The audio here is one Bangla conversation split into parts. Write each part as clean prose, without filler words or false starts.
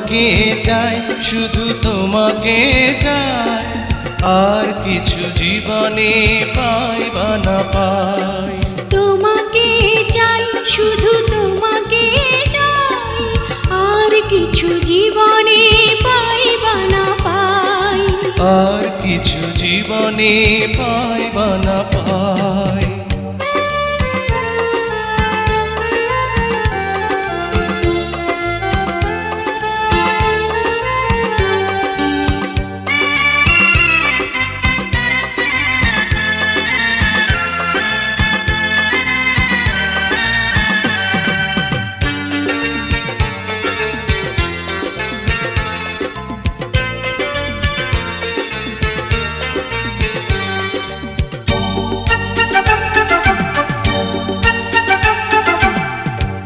তোমাকে চাই, শুধু তোমাকে চাই, আর কিছু জীবনে পাই বা না পাই। তোমাকে চাই, শুধু তোমাকে চাই, আর কিছু জীবনে পাই বা না পাই। আর কিছু জীবনে পাই বা না পাই।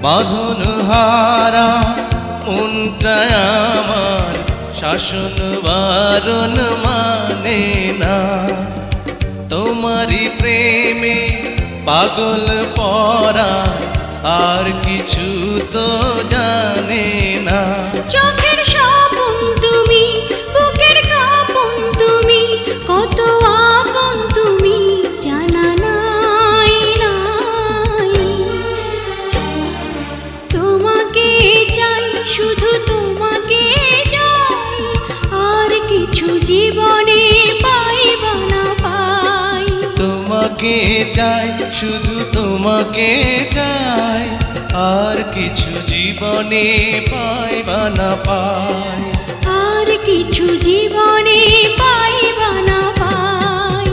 বাঁধন হারা মনটা আমার শাসন বারণ মানে না। তোমারই প্রেমে পাগল পরা আর কিছু তো জানে না। চোখের স্বপন তুমি, বুকের কাঁপন তুমি, কত আপন তুমি জানা নাই নাই। তোমাকে চাই, শুধু তোমাকে চাই, আর কিছু জীবনে পাই বা না পাই। তোমাকে চাই, শুধু তোমাকে চাই, আর কিছু জীবনে পাই বা না পাই। আর কিছু জীবনে পাই বা না পাই।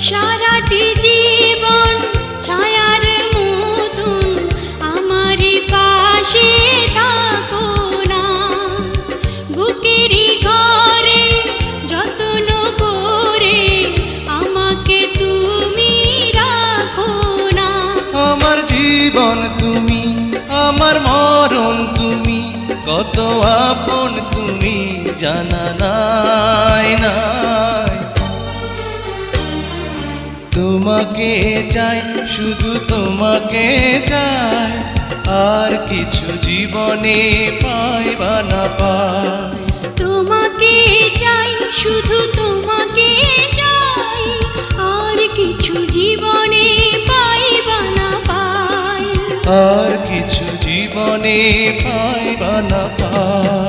সারাটি জীবন ছায়ার মতন আমারই পাশে থাকো না। বুকেরই ঘরে যত্ন করে আমাকে তুমি রাখো না। আমার জীবন তুমি, আমার মরণ তুমি, কত আপন তুমি জানা নাই নাই। তোমাকে চাই, শুধু তোমাকে চাই, আর কিছু জীবনে পাই বা না পাই। তোমাকে চাই, শুধু তোমাকে চাই, আর কিছু জীবনে পাই বা না পাই। আর কিছু জীবনে পাই বা না পাই।